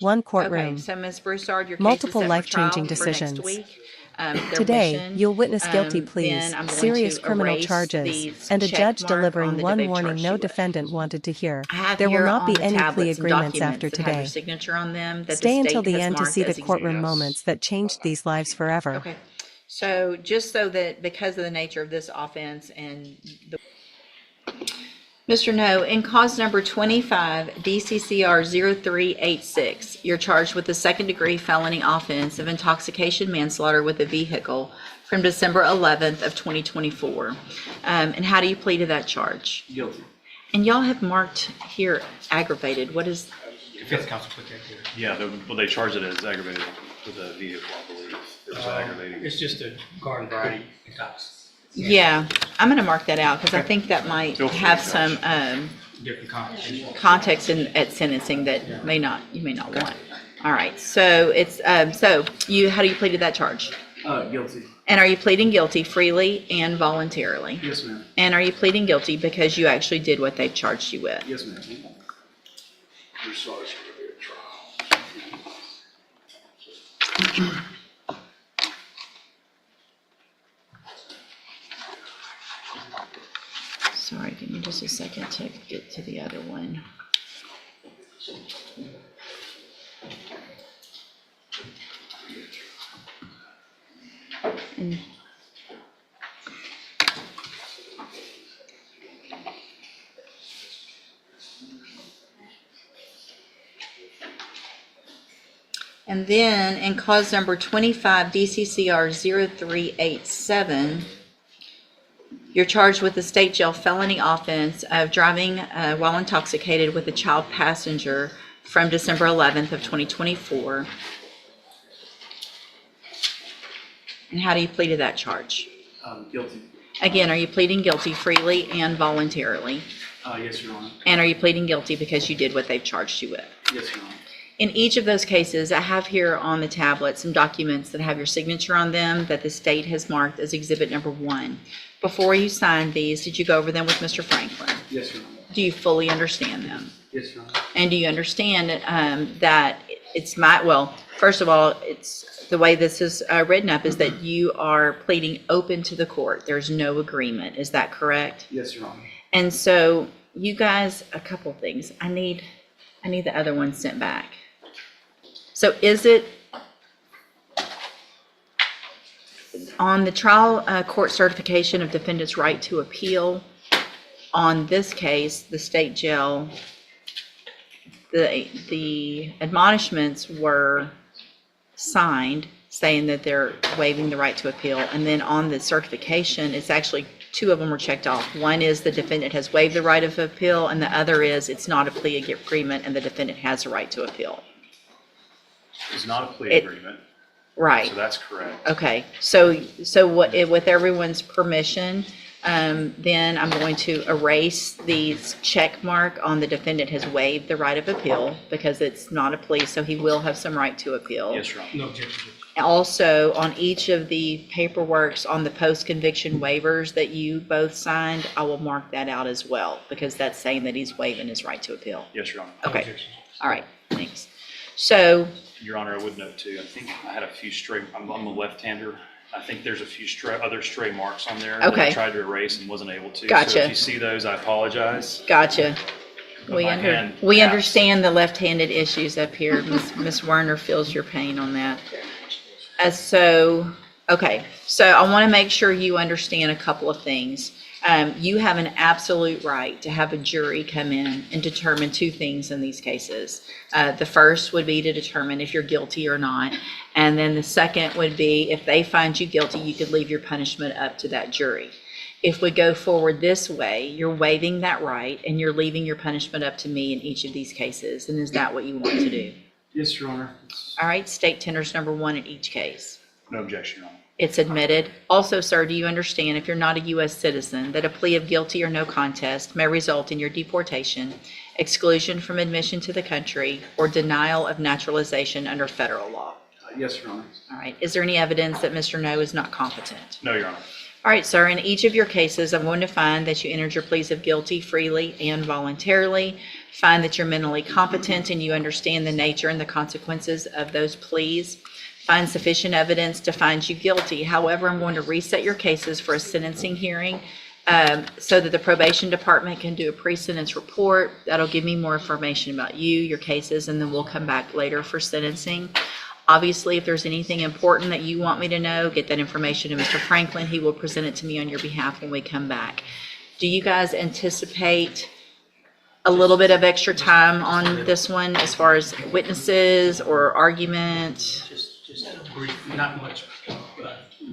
one courtroom. Okay, so Ms. Broussard, your case Multiple is set for trial life-changing for next decisions. week. Today, Mission, you'll witness guilty then pleas, I'm going serious to criminal erase charges, these and a check judge mark on delivering the one debate warning charge no sheet. defendant wanted to hear. I have There will here not on be the any plea tablet some agreements documents after that have your today. signature on them that Stay the until state the has end to marked see the as courtroom exhibits. moments that changed these lives forever. Okay, so just so that because of the nature of this offense and the Mr. No, in cause number 25, DCCR 0386, you're charged with the second-degree felony offense of intoxication manslaughter with a vehicle from December 11th of 2024. And how do you plead to that charge? Guilty. And y'all have marked here aggravated. What is? Defense counsel put that here. Yeah, well, they charged it as aggravated with a vehicle, I believe. It was aggravating. It's just a garden variety intox. Yeah, I'm going to mark that out because I think that might Feel free, have Judge. some Different context. context at sentencing that you may not want. All right, so it's how do you plead to that charge? Guilty. And are you pleading guilty freely and voluntarily? Yes, ma'am. And are you pleading guilty because you actually did what they've charged you with? Yes, ma'am. We're sorry it's going to be a trial. Sorry, give me just a second to get to the other one. And then in cause number 25, DCCR 0387, you're charged with the state jail felony offense of driving while intoxicated with a child passenger from December 11th of 2024. And how do you plead to that charge? Guilty. Again, are you pleading guilty freely and voluntarily? Yes, Your Honor. And are you pleading guilty because you did what they've charged you with? Yes, Your Honor. In each of those cases, I have here on the tablet some documents that have your signature on them that the state has marked as exhibit number 1. Before you signed these, did you go over them with Mr. Franklin? Yes, Your Honor. Do you fully understand them? Yes, Your Honor. And do you understand that it's first of all, it's the way this is written up is that you are pleading open to the court. There's no agreement. Is that correct? Yes, Your Honor. And so you guys, a couple things. I need the other one sent back. So is it on the trial court certification of defendant's right to appeal? On this case, the state jail, the admonishments were signed saying that they're waiving the right to appeal. And then on the certification, it's actually 2 of them were checked off. One is the defendant has waived the right of appeal, and the other is it's not a plea agreement and the defendant has a right to appeal. It's not a plea agreement, Right. so that's correct. Okay. So with everyone's permission, then I'm going to erase the check mark on the defendant has waived the right of appeal because it's not a plea, so he will have some right to appeal. Yes, Your Honor. No objection. Also, on each of the paperworks on the post-conviction waivers that you both signed, I will mark that out as well because that's saying that he's waiving his right to appeal. Yes, Your Honor. No Okay. objection. All right, thanks. So, Your Honor, I would note too, I think I had a few stray, I'm a left-hander. I think there's a few other stray marks on there that Okay. I tried to erase and wasn't able to. Gotcha. So if you see those, I apologize. gotcha. But We my hand we taps. understand the left-handed issues up here. Ms. Werner feels your pain on that. Okay, so I want to make sure you understand a couple of things. You have an absolute right to have a jury come in and determine 2 things in these cases. The first would be to determine if you're guilty or not. And then the second would be if they find you guilty, you could leave your punishment up to that jury. If we go forward this way, you're waiving that right and you're leaving your punishment up to me in each of these cases. And is that what you want to do? Yes, Your Honor. All right, state tenders number 1 in each case. No objection, Your Honor. It's admitted. Also, sir, do you understand if you're not a U.S. citizen that a plea of guilty or no contest may result in your deportation, exclusion from admission to the country, or denial of naturalization under federal law? Yes, Your Honor. All right. Is there any evidence that Mr. No is not competent? No, Your Honor. All right, sir. In each of your cases, I'm going to find that you entered your pleas of guilty freely and voluntarily. find that you're mentally competent and you understand the nature and the consequences of those pleas, find sufficient evidence to find you guilty. However, I'm going to reset your cases for a sentencing hearing so that the probation department can do a pre-sentence report. That'll give me more information about you, your cases, and then we'll come back later for sentencing. Obviously, if there's anything important that you want me to know, get that information to Mr. Franklin. He will present it to me on your behalf when we come back. Do you guys anticipate a little bit of extra time on this one as far as witnesses or argument, Just brief, not much,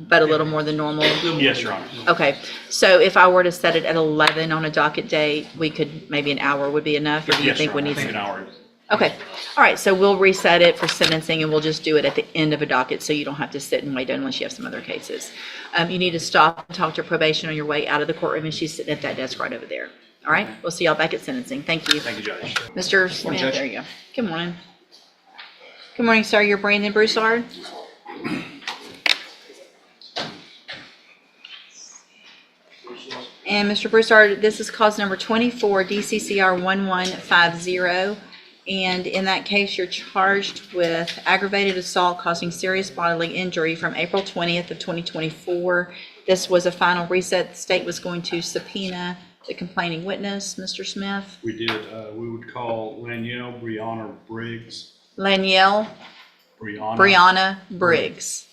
but a little more than normal? Yes, Your Honor. Okay, so if I were to set it at 11 on a docket date, we could, maybe an hour would be enough, or do you Yes, think Your we Honor. need? An hour. Okay, all right, so we'll reset it for sentencing and we'll just do it at the end of a docket so you don't have to sit and wait unless you have some other cases. You need to stop and talk to probation on your way out of the courtroom, and she's sitting at that desk right over there. All right, we'll see y'all back at sentencing. Thank you. Thank you, Judge. Mr. Smith, there you go. Good morning. Good morning, sir. You're Brandon Broussard? And Mr. Broussard, this is cause number 24, DCCR 1150. And in that case, you're charged with aggravated assault causing serious bodily injury from April 20th of 2024. This was a final reset. The state was going to subpoena the complaining witness, Mr. Smith. We did, we would call Lanielle Brianna Briggs. Lanielle Brianna Briggs.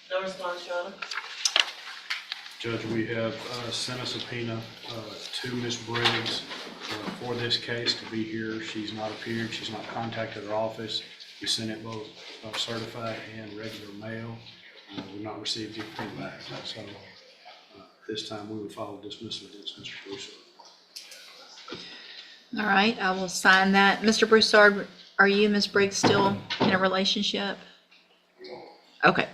No response, Your Honor. Judge, we have sent a subpoena to Ms. Briggs for this case to be here. She's not appeared. She's not contacted our office. We sent it both certified and regular mail. We've not received anything back. So this time we would file dismissal against Mr. Broussard. All right, I will sign that. Mr. Broussard, are you and Ms. Briggs still in a relationship? Okay.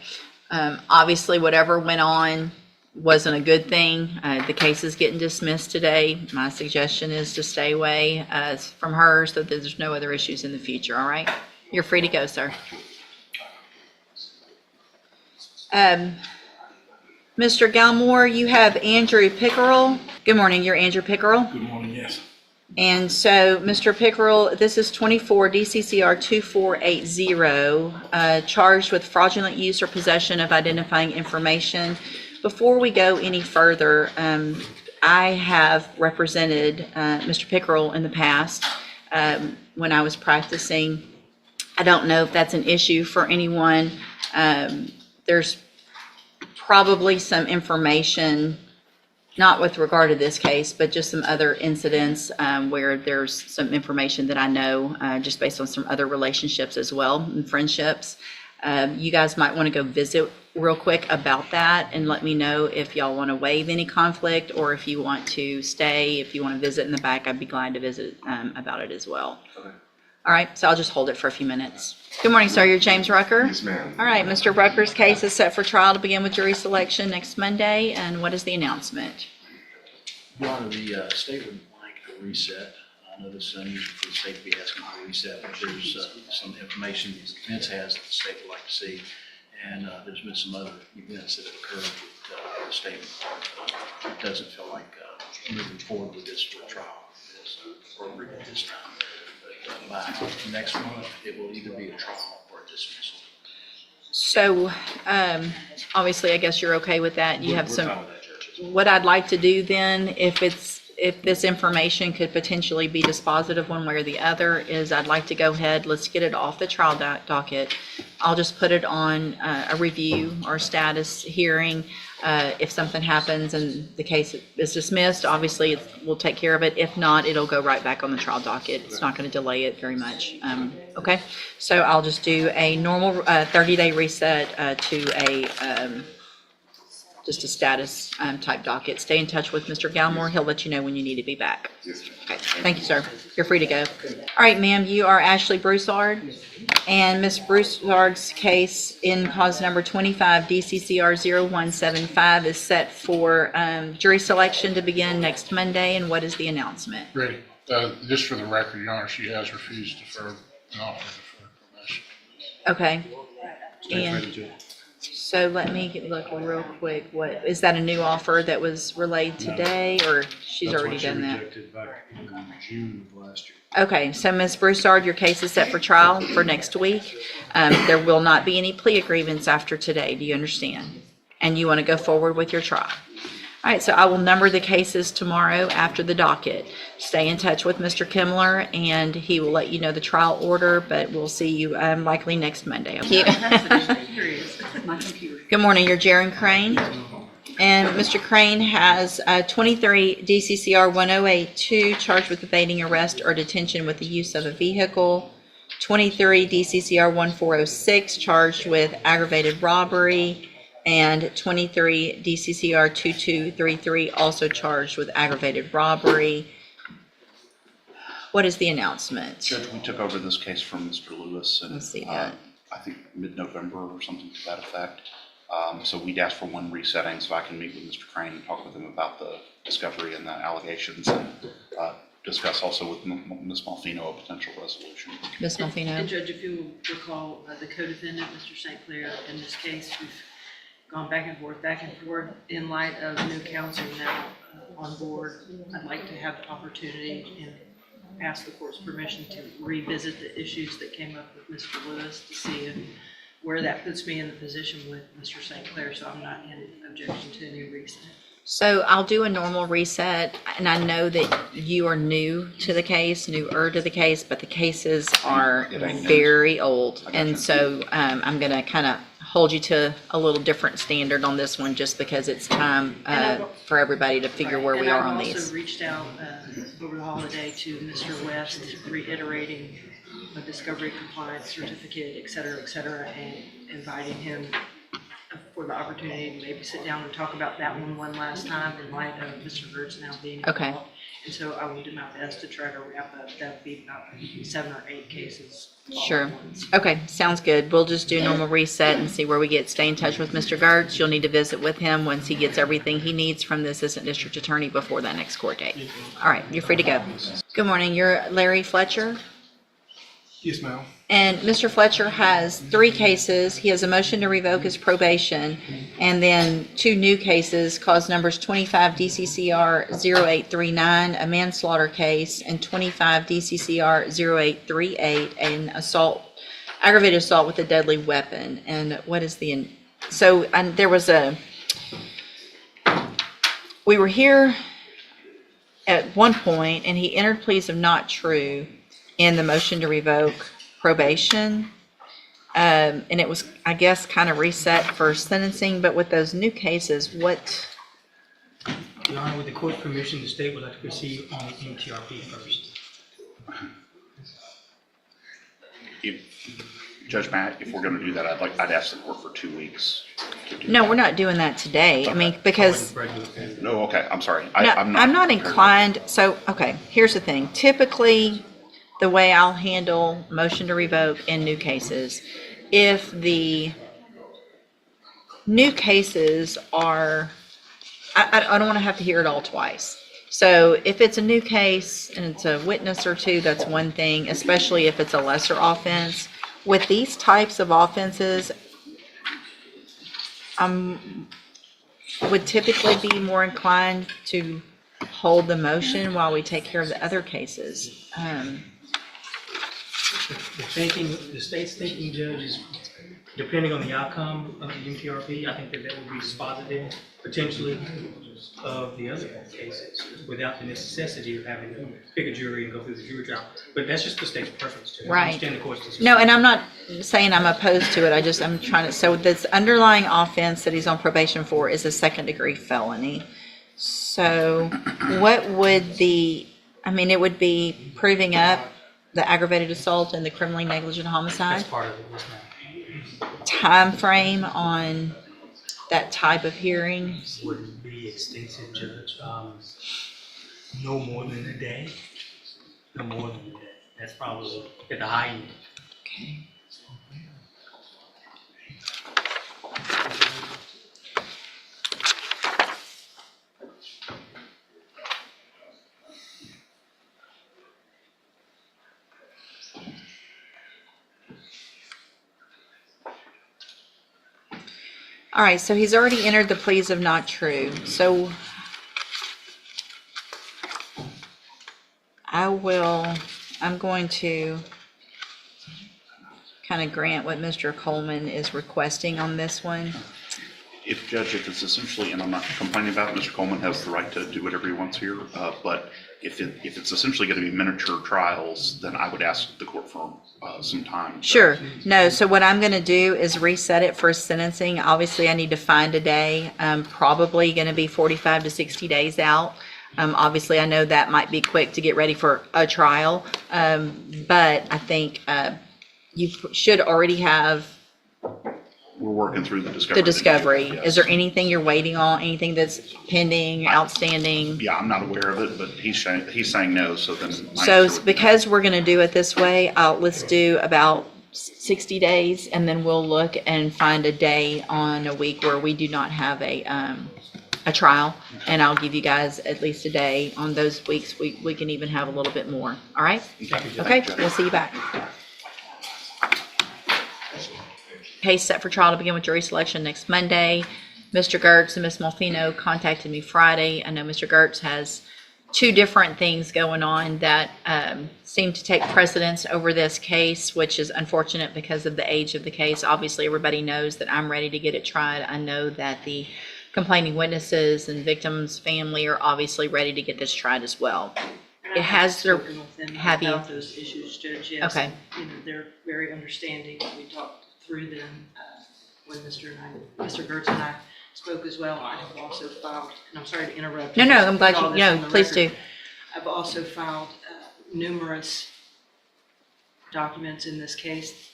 Obviously, whatever went on wasn't a good thing. The case is getting dismissed today. My suggestion is to stay away from her so that there's no other issues in the future, all right? You're free to go, sir. Mr. Galmore, you have Andrew Pickerel. Good morning, you're Andrew Pickerel. Good morning, yes. And so, Mr. Pickerel, this is 24 DCCR 2480, charged with fraudulent use or possession of identifying information. Before we go any further, I have represented Mr. Pickerel in the past when I was practicing. I don't know if that's an issue for anyone. There's probably some information, not with regard to this case, but just some other incidents where there's some information that I know just based on some other relationships as well and friendships. You guys might want to go visit real quick about that and let me know if y'all want to waive any conflict or if you want to stay. If you want to visit in the back, I'd be glad to visit about it as well. Okay. All right, so I'll just hold it for a few minutes. Good morning, sir. You're James Rucker? Yes, ma'am. All right, Mr. Rucker's case is set for trial to begin with jury selection next Monday. And what is the announcement? Your Honor, the state would like a reset. I know this is unusual for the state to be asking for a reset, but there's some information the defense has that the state would like to see. And there's been some other events that have occurred that the state doesn't feel like moving forward with this for trial is appropriate at this time. But by next month, it will either be a trial or a dismissal. So, obviously, I guess you're okay with that. You have We're some, fine with that, Judge. what I'd like to do then, if this information could potentially be dispositive one way or the other, is I'd like to go ahead, let's get it off the trial docket. I'll just put it on a review or status hearing. If something happens and the case is dismissed, obviously we'll take care of it. If not, it'll go right back on the trial docket. It's not going to delay it very much. Okay, so I'll just do a normal 30-day reset to just a status type docket. Stay in touch with Mr. Galmore. He'll let you know when you need to be back. Okay, thank you, sir. You're free to go. All right, ma'am, you are Ashley Broussard. And Ms. Broussard's case in cause number 25 DCCR 0175 is set for jury selection to begin next Monday. And what is the announcement? Ready. Just for the record, Your Honor, she has refused to defer an offer to defer probation. Okay. Stay And ready, Judge. so let me look real quick. What, is that a new offer that was relayed today, or she's That's already what she done that? rejected back in June of last year. Okay, so Ms. Broussard, your case is set for trial for next week. There will not be any plea agreements after today. Do you understand? And you want to go forward with your trial. All right, so I will number the cases tomorrow after the docket. Stay in touch with Mr. Kimmler, and he will let you know the trial order, but we'll see you likely next Monday. Thank you. Good morning, you're Jaron Crane. And Mr. Crane has 23 DCCR 1082 charged with evading arrest or detention with the use of a vehicle. 23 DCCR 1406 charged with aggravated robbery. And 23 DCCR 2233 also charged with aggravated robbery. What is the announcement? Judge, we took over this case from Mr. Lewis and Let's see that. I think mid-November or something to that effect. So we'd asked for one resetting so I can meet with Mr. Crane and talk with him about the discovery and the allegations and discuss also with Ms. Malfino a potential resolution. Ms. And Malfino? Judge, if you recall, the co-defendant, Mr. St. Clair, in this case, we've gone back and forth. In light of new counsel now on board, I'd like to have the opportunity and ask the court's permission to revisit the issues that came up with Mr. Lewis to see where that puts me in the position with Mr. St. Clair, so I'm not in objection to any reason. So I'll do a normal reset, and I know that you are new to the case, newer to the case, but the cases are very old. And so I'm going to kind of hold you to a little different standard on this one just because it's time for everybody to figure where we are on And I've these. also reached out over the holiday to Mr. West, reiterating a discovery compliance certificate, et cetera, and inviting him for the opportunity to maybe sit down and talk about that one last time in light of Mr. Bird's now being involved. Okay. And so I will do my best to try to wrap up. That would be about 7 or 8 cases. all Sure. at once. Okay, sounds good. We'll just do normal reset and see where we get. Stay in touch with Mr. Gertz. You'll need to visit with him once he gets everything he needs from the Assistant District Attorney before that next court date. All right, you're free to go. Good morning. You're Larry Fletcher. Yes, ma'am. And Mr. Fletcher has 3 cases. He has a motion to revoke his probation, and then 2 new cases, cause numbers 25 DCCR 0839, a manslaughter case, and 25 DCCR 0838, an assault, aggravated assault with a deadly weapon. And what is the, so there was we were here at one point, and he entered pleas of not true in the motion to revoke probation. And it was, I guess, kind of reset for sentencing, but with those new cases, what, Your Honor, with the court's permission, the state would like to proceed on MTRP first. Judge Matt, if we're going to do that, I'd ask the court for 2 weeks. To do no, that. we're not doing that today. I mean, because No, okay, I'm sorry. no, I'm not inclined, so, okay, here's the thing. Typically, the way I'll handle motion to revoke in new cases, if the new cases are, I don't want to have to hear it all twice. So if it's a new case and it's a witness or 2, that's one thing, especially if it's a lesser offense. With these types of offenses, would typically be more inclined to hold the motion while we take care of the other cases. The state's thinking, Judge, is depending on the outcome of the MTRP, I think that would be dispositive potentially of the other cases without the necessity of having to pick a jury and go through the jury trial. But that's just the state's preference to. Right. I understand the court's decision. No, and I'm not saying I'm opposed to it. I'm trying to, so this underlying offense that he's on probation for is a 2nd-degree felony. So what would it would be proving up the aggravated assault and the criminally negligent homicide? That's part of it, yes, ma'am. Time frame on that type of hearing? Would be extensive, Judge. No more than a day. No more than a day. That's probably at the high end. Okay. All right, so he's already entered the pleas of not true. So I'm going to kind of grant what Mr. Coleman is requesting on this one. If it's essentially, and I'm not complaining about it, Mr. Coleman has the right to do whatever he wants here, but if it's essentially going to be miniature trials, then I would ask the court for some time. Sure. No, so what I'm going to do is reset it for sentencing. Obviously, I need to find a day. Probably going to be 45 to 60 days out. Obviously, I know that might be quick to get ready for a trial, but I think you should already have We're working through the discovery. the discovery. Yes. Is there anything you're waiting on? Anything that's pending, outstanding? Yeah, I'm not aware of it, but he's saying no, so then. my So answer would be no. because we're going to do it this way, let's do about 60 days, and then we'll look and find a day on a week where we do not have a trial, and I'll give you guys at least a day on those weeks. We can even have a little bit more. All right? Okay, we'll see you back. Case set for trial to begin with jury selection next Monday. Mr. Gertz and Ms. Malfino contacted me Friday. I know Mr. Gertz has two different things going on that seem to take precedence over this case, which is unfortunate because of the age of the case. Obviously, everybody knows that I'm ready to get it tried. I know that the complaining witnesses and victims' family are obviously ready to get this tried as well. And It has their- spoken with them have you? about those issues, Judge, yes. Okay. You know, they're very understanding. We talked through them when Mr. Gertz and I spoke as well. I have also filed, and I'm sorry to interrupt. No, Just I'm to glad put all you, this on no, the please do. record. I've also filed numerous documents in this case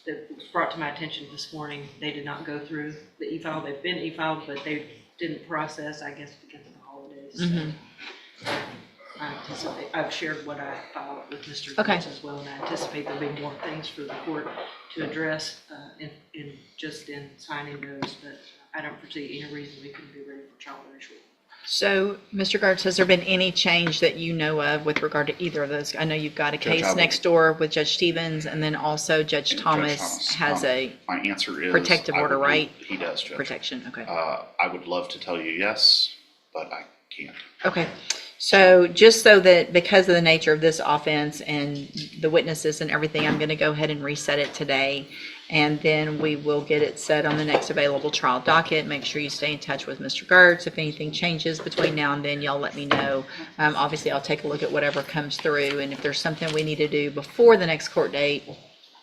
that was brought to my attention this morning. They did not go through the e-file. They've been e-filed, but they didn't process, I guess, because of the holidays. Mhm. I anticipate, I've shared what I filed with Mr. Okay. Gertz as well, and I anticipate there'll be more things for the court to address in signing those, but I don't foresee any reason we couldn't be ready for trial very shortly. So, Mr. Gertz, has there been any change that you know of with regard to either of those? I know you've got a Judge, case next door with Judge Stevens, and then also Judge Thomas has a My answer is. protective I would order, be- right? He does, Judge. protection. Okay. I would love to tell you yes, but I can't. Okay. So just so that because of the nature of this offense and the witnesses and everything, I'm going to go ahead and reset it today. And then we will get it set on the next available trial docket. Make sure you stay in touch with Mr. Gertz. If anything changes between now and then, y'all let me know. Obviously, I'll take a look at whatever comes through. And if there's something we need to do before the next court date,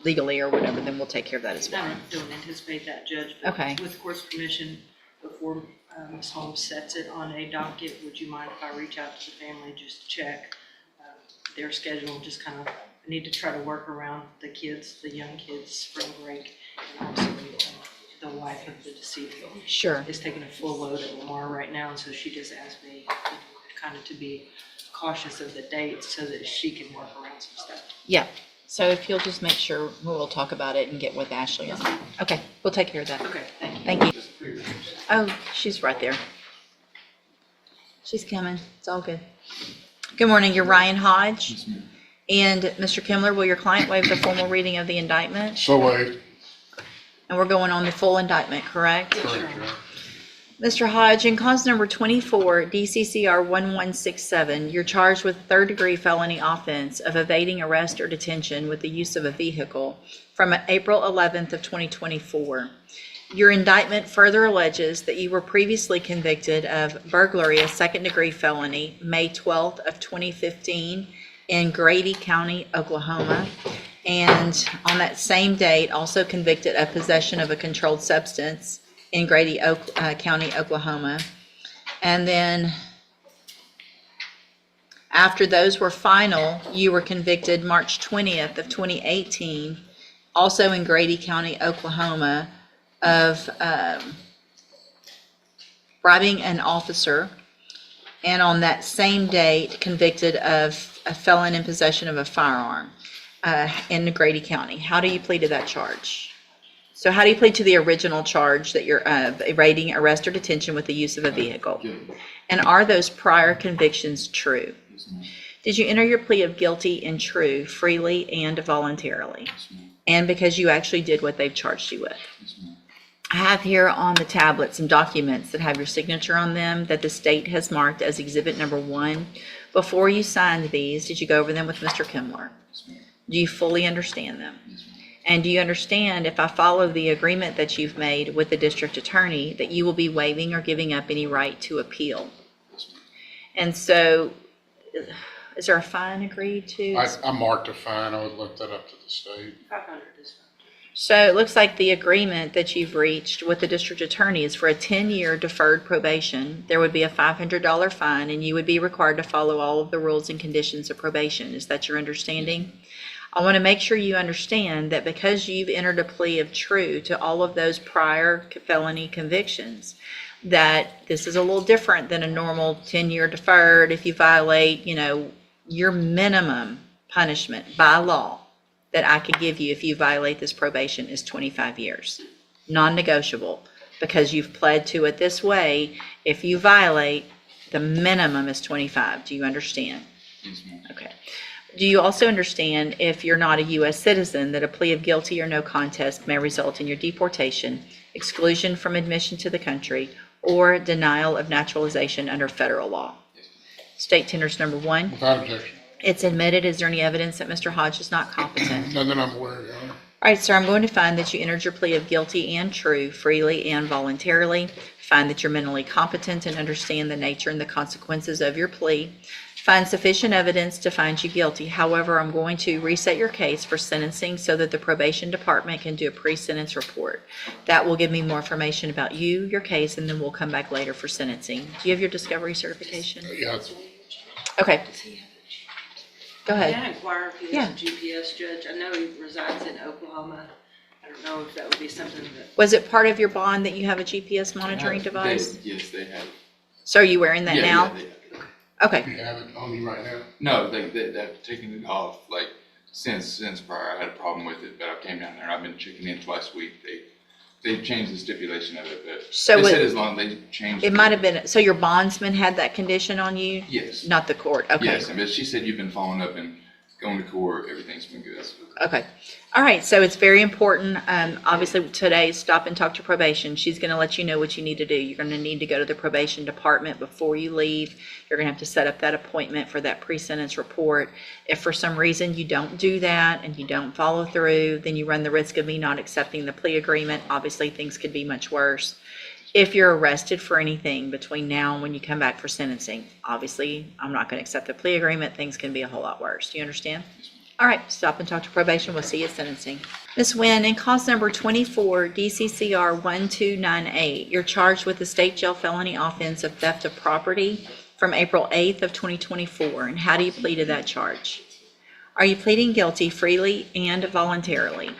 legally or whatever, then we'll take care of that as well. I don't anticipate that, Judge. But Okay. with court's permission, before Ms. Holmes sets it on a docket, would you mind if I reach out to the family just to check their schedule? Just kind of need to try to work around the kids, the young kids' spring break, and also the wife of the deceased Sure. is taking a full load at Lamar right now, and so she just asked me kind of to be cautious of the dates so that she can work around some stuff. Yeah. So if you'll just make sure, we'll talk about it and get with Ashley on that. Okay. We'll take care of that. Okay, thank you. Thank you. Oh, she's right there. She's coming. It's all good. Good morning. You're Ryan Hodge. And Mr. Kimler, will your client waive the formal reading of the indictment? So waived. And we're going on the full indictment, correct? Yes, Your Correct, Honor. Your Honor. Mr. Hodge, in cause number 24, DCCR 1167, you're charged with third-degree felony offense of evading arrest or detention with the use of a vehicle from April 11th of 2024. Your indictment further alleges that you were previously convicted of burglary, a second-degree felony, May 12th of 2015 in Grady County, Oklahoma, and on that same date, also convicted of possession of a controlled substance in Grady County, Oklahoma. And then after those were final, you were convicted March 20th of 2018, also in Grady County, Oklahoma, of bribing an officer, and on that same date convicted of a felon in possession of a firearm in Grady County. How do you plead to that charge? So how do you plead to the original charge that you're evading arrest or detention with the use of a vehicle? And are those prior convictions true? Did you enter your plea of guilty in true, freely, and voluntarily? And because you actually did what they've charged you with? I have here on the tablet some documents that have your signature on them that the state has marked as exhibit number 1. Before you signed these, did you go over them with Mr. Kimler? Do you fully understand them? And do you understand, if I follow the agreement that you've made with the district attorney, that you will be waiving or giving up any right to appeal? And so, is there a fine agreed to? I marked a fine. I would look that up to the state. 500 is fine. So it looks like the agreement that you've reached with the district attorney is for a 10-year deferred probation. There would be a $500 fine, and you would be required to follow all of the rules and conditions of probation. Is that your understanding? I want to make sure you understand that because you've entered a plea of true to all of those prior felony convictions, that this is a little different than a normal 10-year deferred. If you violate, your minimum punishment by law that I could give you if you violate this probation is 25 years, non-negotiable, because you've pled to it this way. If you violate, the minimum is 25. Do you understand? Okay. Do you also understand, if you're not a U.S. citizen, that a plea of guilty or no contest may result in your deportation, exclusion from admission to the country, or denial of naturalization under federal law? State tenders number 1. Without objection. It's admitted. Is there any evidence that Mr. Hodge is not competent? None that I'm aware of, Your Honor. All right, sir, I'm going to find that you entered your plea of guilty and true, freely and voluntarily. Find that you're mentally competent and understand the nature and the consequences of your plea. Find sufficient evidence to find you guilty. However, I'm going to reset your case for sentencing so that the probation department can do a pre-sentence report. That will give me more information about you, your case, and then we'll come back later for sentencing. Do you have your discovery certification? Yeah, it's- Okay. Go May ahead. I inquire if he has a GPS judge? I know he resides in Oklahoma. I don't know if that would be something that, Was it part of your bond that you have a GPS monitoring device? Yes, they have. So are you wearing that now? Yeah, they have. Okay. you have it on you right now. No, they've taken it off, like, since prior. I had a problem with it, but I came down there, I've been checking in twice a week. They've changed the stipulation of it, but So they it- said as long as they changed. It might have been, so your bondsman had that condition on you? Yes. Not the court? Okay. Yes, but she said you've been following up and going to court, everything's been good. Okay. All right, so it's very important. Obviously, today, stop and talk to probation. She's going to let you know what you need to do. You're going to need to go to the probation department before you leave. You're going to have to set up that appointment for that pre-sentence report. If for some reason you don't do that and you don't follow through, then you run the risk of me not accepting the plea agreement. Obviously, things could be much worse. If you're arrested for anything between now and when you come back for sentencing, obviously, I'm not going to accept the plea agreement. Things can be a whole lot worse. Do you understand? All right, stop and talk to probation. We'll see you at sentencing. Ms. Nguyen, in cause number 24 DCCR 1298, you're charged with the state jail felony offense of theft of property from April 8th of 2024. And how do you plead to that charge? Are you pleading guilty freely and voluntarily?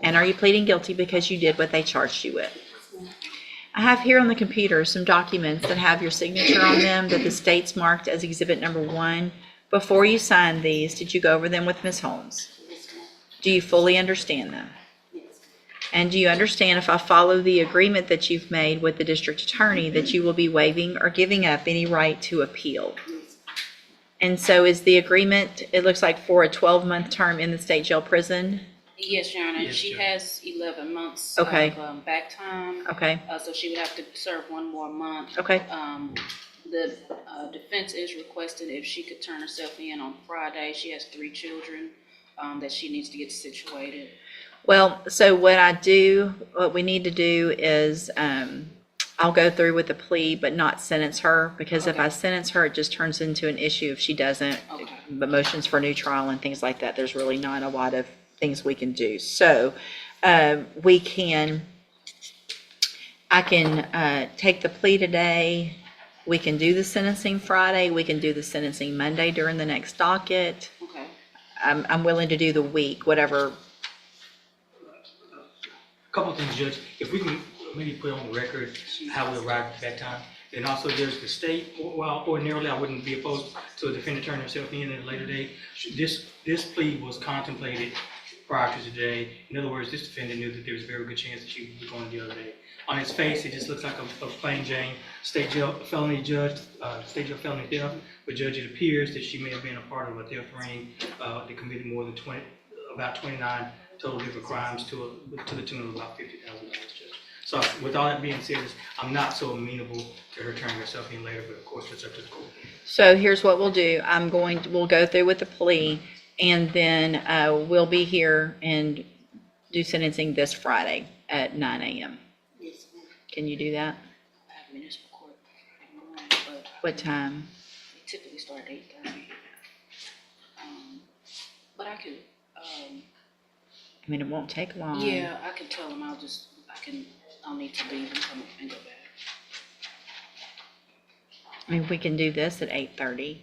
And are you pleading guilty because you did what they charged you with? I have here on the computer some documents that have your signature on them that the state's marked as exhibit number 1. Before you signed these, did you go over them with Ms. Holmes? Do you fully understand them? And do you understand, if I follow the agreement that you've made with the district attorney, that you will be waiving or giving up any right to appeal? And so is the agreement, it looks like, for a 12-month term in the state jail prison? Yes, Your Honor. Yes, She Judge. has 11 months Okay. of back time. Okay, So she would have to serve one more month. okay. The defense is requesting if she could turn herself in on Friday. She has 3 children that she needs to get situated. Well, so what we need to do is, I'll go through with the plea, but not sentence her, because if I sentence her, it just turns into an issue if she doesn't. Okay. The motions for new trial and things like that, there's really not a lot of things we can do. So, I can take the plea today. We can do the sentencing Friday. We can do the sentencing Monday during the next docket. Okay. I'm willing to do the week, whatever. Couple of things, Judge. If we can committee put on the record how we arrived at that time. And also there's the state, well, ordinarily I wouldn't be opposed to a defendant turning herself in at a later date. This plea was contemplated prior to today. In other words, this defendant knew that there was a very good chance that she would be going the other day. On its face, it just looks like a plain Jane state jail felony theft. But Judge, it appears that she may have been a part of a theft ring that committed more than about 29 total different crimes to the tune of about $50,000, Judge. So with all that being said, I'm not so amenable to her turning herself in later, but of course it's up to the court. So here's what we'll do. We'll go through with the plea, and then we'll be here and do sentencing this Friday at 9 a.m. Yes, ma'am. Can you do that? I have municipal court in the morning, but What time? they typically start at 8:30. But I could, I mean, it won't take long. yeah, I can tell them I'll need to leave and come and go back. I mean, we can do this at 8:30,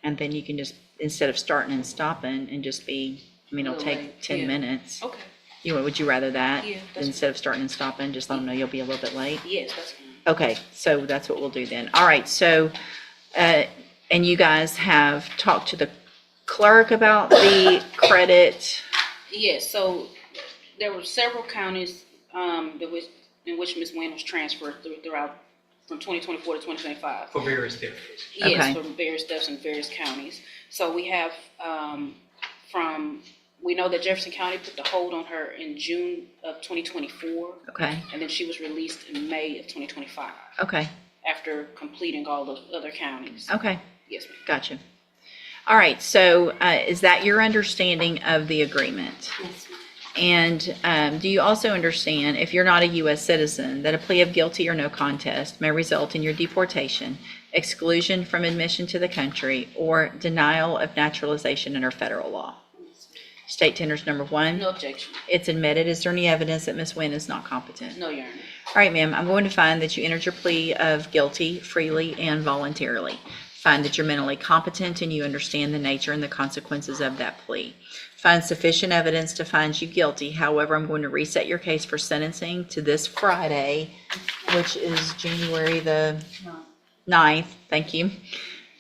and then you can just, instead of starting and stopping, and just be, I mean, it'll Little take late, 10 yeah. minutes. Okay, Would you rather that? Yeah, that's Instead of starting and stopping, just let them know you'll be a little bit late? yes, that's fine. Okay, so that's what we'll do then. All right, so, and you guys have talked to the clerk about the credit? Yes, so there were several counties, in which Ms. Wynn was transferred throughout, from 2024 to 2025. For various thefts. Okay. Yes, from various steps in various counties. So we have, we know that Jefferson County put the hold on her in June of 2024, Okay, and then she was released in May of 2025, okay, after completing all those other counties. okay, Yes, ma'am. gotcha. All right, so is that your understanding of the agreement? Yes, ma'am. And do you also understand, if you're not a U.S. citizen, that a plea of guilty or no contest may result in your deportation, exclusion from admission to the country, or denial of naturalization under federal law? State tenders number 1. No objection. It's admitted. Is there any evidence that Ms. Wynn is not competent? No, Your Honor. All right, ma'am, I'm going to find that you entered your plea of guilty freely and voluntarily. Find that you're mentally competent and you understand the nature and the consequences of that plea. Find sufficient evidence to find you guilty. However, I'm going to reset your case for sentencing to this Friday, which is January the 9th, thank you,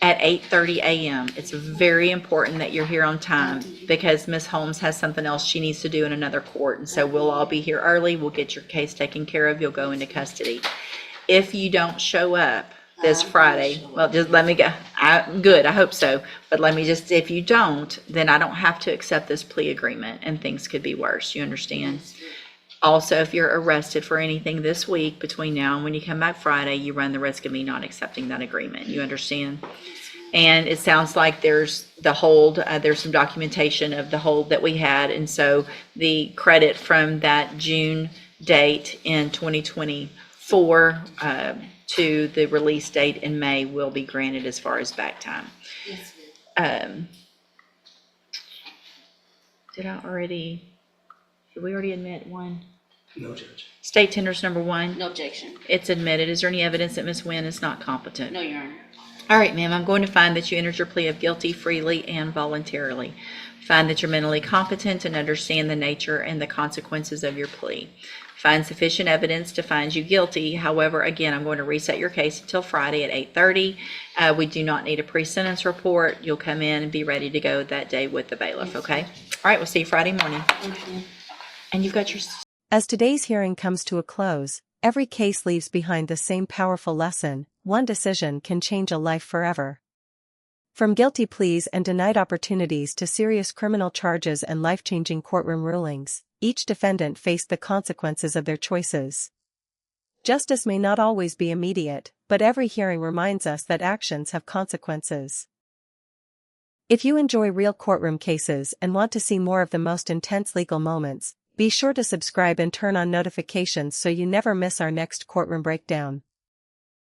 at 8:30 a.m. It's very important that you're here on time because Ms. Holmes has something else she needs to do in another court. And so we'll all be here early. We'll get your case taken care of. You'll go into custody. If you don't show up this Friday, well, just let me go. Good, I hope so. But let me just, if you don't, then I don't have to accept this plea agreement and things could be worse. You understand? Also, if you're arrested for anything this week between now and when you come back Friday, you run the risk of me not accepting that agreement. You understand? And it sounds like there's the hold, there's some documentation of the hold that we had. And so the credit from that June date in 2024 to the release date in May will be granted as far as back time. Yes, ma'am. Did we already admit one? No, Judge. State tenders number 1. No objection. It's admitted. Is there any evidence that Ms. Wynn is not competent? No, Your Honor. All right, ma'am, I'm going to find that you entered your plea of guilty freely and voluntarily. Find that you're mentally competent and understand the nature and the consequences of your plea. Find sufficient evidence to find you guilty. However, again, I'm going to reset your case until Friday at 8:30. We do not need a pre-sentence report. You'll come in and be ready to go that day with the bailiff, okay? All right, we'll see you Friday morning. And you've got your... As today's hearing comes to a close, every case leaves behind the same powerful lesson: one decision can change a life forever. From guilty pleas and denied opportunities to serious criminal charges and life-changing courtroom rulings, each defendant faced the consequences of their choices. Justice may not always be immediate, but every hearing reminds us that actions have consequences. If you enjoy real courtroom cases and want to see more of the most intense legal moments, be sure to subscribe and turn on notifications so you never miss our next courtroom breakdown.